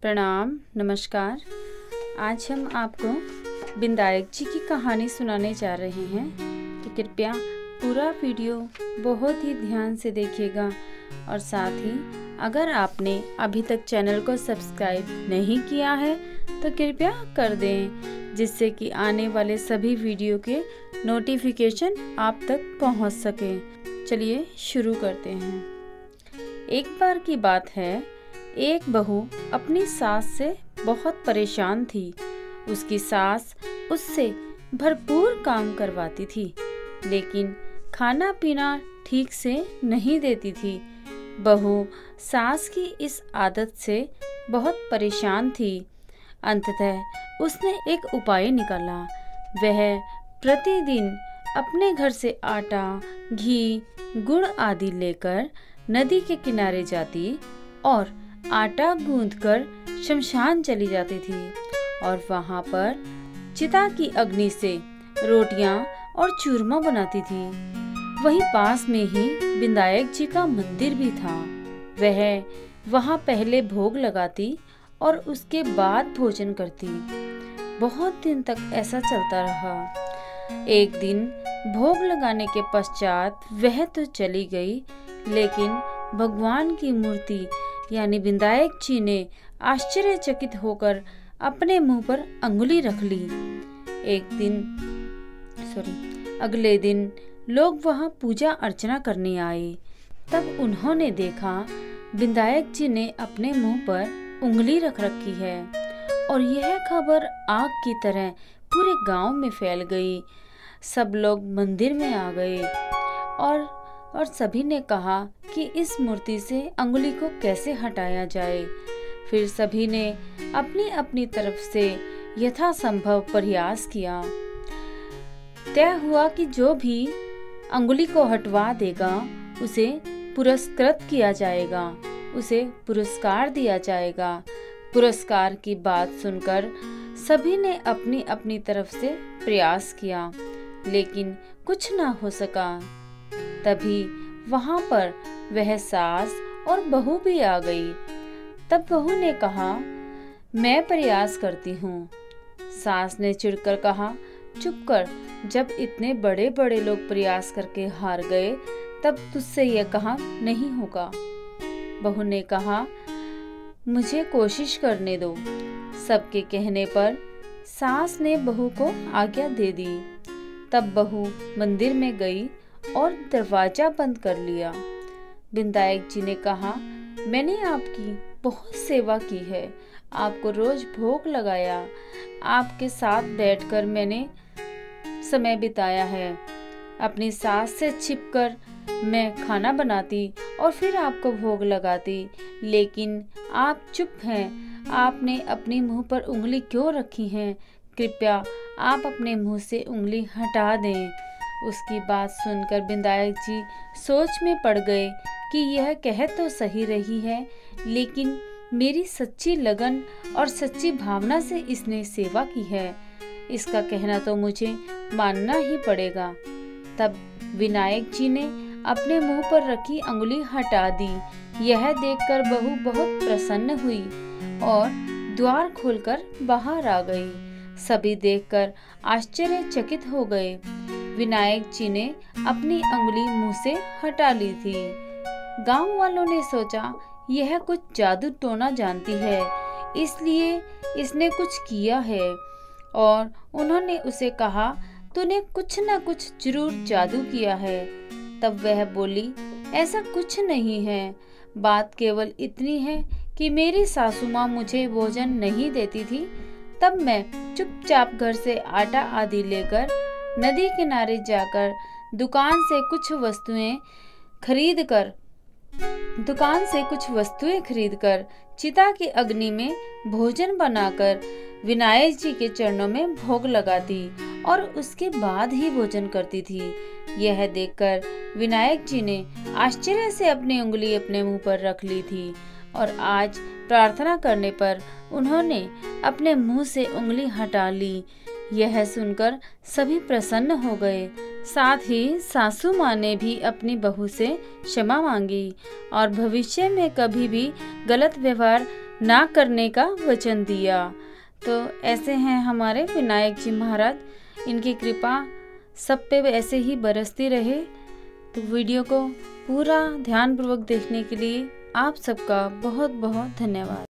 प्रणाम, नमस्कार। आज हम आपको विनायक जी की कहानी सुनाने जा रहे हैं, तो कृपया पूरा वीडियो बहुत ही ध्यान से देखिएगा और साथ ही अगर आपने अभी तक चैनल को सब्सक्राइब नहीं किया है तो कृपया कर दें, जिससे कि आने वाले सभी वीडियो के नोटिफिकेशन आप तक पहुंच सके। चलिए शुरू करते हैं। एक बार की बात है, एक बहू अपनी सास से बहुत परेशान थी। उसकी सास उससे भरपूर काम करवाती थी, लेकिन खाना पीना ठीक से नहीं देती थी। बहू सास की इस आदत से बहुत परेशान थी। अंततः उसने एक उपाय निकाला। वह प्रतिदिन अपने घर से आटा, घी, गुड़ आदि लेकर नदी के किनारे जाती और आटा गूंथकर शमशान चली जाती थी और वहां पर चिता की अग्नि से रोटियां और चूरमा बनाती थी। वहीं पास में ही विनायक जी का मंदिर भी था। वह वहां पहले भोग लगाती और उसके बाद भोजन करती। बहुत दिन तक ऐसा चलता रहा। एक दिन भोग लगाने के पश्चात वह तो चली गई, लेकिन भगवान की मूर्ति यानी विनायक जी ने आश्चर्यचकित होकर अपने मुंह पर अंगुली रख ली। अगले दिन लोग वहां पूजा अर्चना करने आए। तब उन्होंने देखा विनायक जी ने अपने मुंह पर उंगली रख रखी है और यह खबर आग की तरह पूरे गांव में फैल गई। सब लोग मंदिर में आ गए और सभी ने कहा कि इस मूर्ति से अंगुली को कैसे हटाया जाए। फिर सभी ने अपनी अपनी तरफ से यथासंभव प्रयास किया। तय हुआ कि जो भी अंगुली को हटवा देगा उसे पुरस्कृत किया जाएगा, उसे पुरस्कार दिया जाएगा। पुरस्कार की बात सुनकर सभी ने अपनी अपनी तरफ से प्रयास किया, लेकिन कुछ ना हो सका। तभी वहां पर वह सास और बहू भी आ गई। तब बहू ने कहा, मैं प्रयास करती हूँ। सास ने चिढ़कर कहा, चुप कर, जब इतने बड़े बड़े लोग प्रयास करके हार गए तब तुझसे यह कहा नहीं होगा। बहू ने कहा, मुझे कोशिश करने दो। सबके कहने पर सास ने बहू को आज्ञा दे दी। तब बहू मंदिर में गई और दरवाजा बंद कर लिया। विनायक जी ने कहा, मैंने आपकी बहुत सेवा की है, आपको रोज भोग लगाया, आपके साथ बैठकर मैंने समय बिताया है। अपनी सास से छिपकर मैं खाना बनाती और फिर आपको भोग लगाती, लेकिन आप चुप हैं। आपने अपनी मुंह पर उंगली क्यों रखी है? कृपया आप अपने मुंह से उंगली हटा दें। उसकी बात सुनकर विनायक जी सोच में पड़ गए कि यह कह तो सही रही है, लेकिन मेरी सच्ची लगन और सच्ची भावना से इसने सेवा की है, इसका कहना तो मुझे मानना ही पड़ेगा। तब विनायक जी ने अपने मुंह पर रखी अंगुली हटा दी। यह देखकर बहू बहुत प्रसन्न हुई और द्वार खोलकर बाहर आ गई। सभी देखकर आश्चर्यचकित हो गए। विनायक जी ने अपनी अंगुली मुंह से हटा ली थी। गांव वालों ने सोचा यह कुछ जादू टोना जानती है, इसलिए इसने कुछ किया है, और उन्होंने उसे कहा, तूने कुछ ना कुछ जरूर जादू किया है। तब वह बोली, ऐसा कुछ नहीं है, बात केवल इतनी है कि मेरी सासू माँ मुझे भोजन नहीं देती थी। तब मैं चुपचाप घर से आटा आदि लेकर नदी किनारे जाकर दुकान से कुछ वस्तुएं खरीदकर चिता की अग्नि में भोजन बनाकर विनायक जी के चरणों में भोग लगाती और उसके बाद ही भोजन करती थी। यह देखकर विनायक जी ने आश्चर्य से अपनी उंगली अपने मुंह पर रख ली थी और आज प्रार्थना करने पर उन्होंने अपने मुंह से उंगली हटा ली। यह सुनकर सभी प्रसन्न हो गए। साथ ही सासू माँ ने भी अपनी बहू से क्षमा मांगी और भविष्य में कभी भी गलत व्यवहार ना करने का वचन दिया। तो ऐसे हैं हमारे विनायक जी महाराज, इनकी कृपा सब पे ऐसे ही बरसती रहे। तो वीडियो को पूरा ध्यानपूर्वक देखने के लिए आप सबका बहुत बहुत धन्यवाद।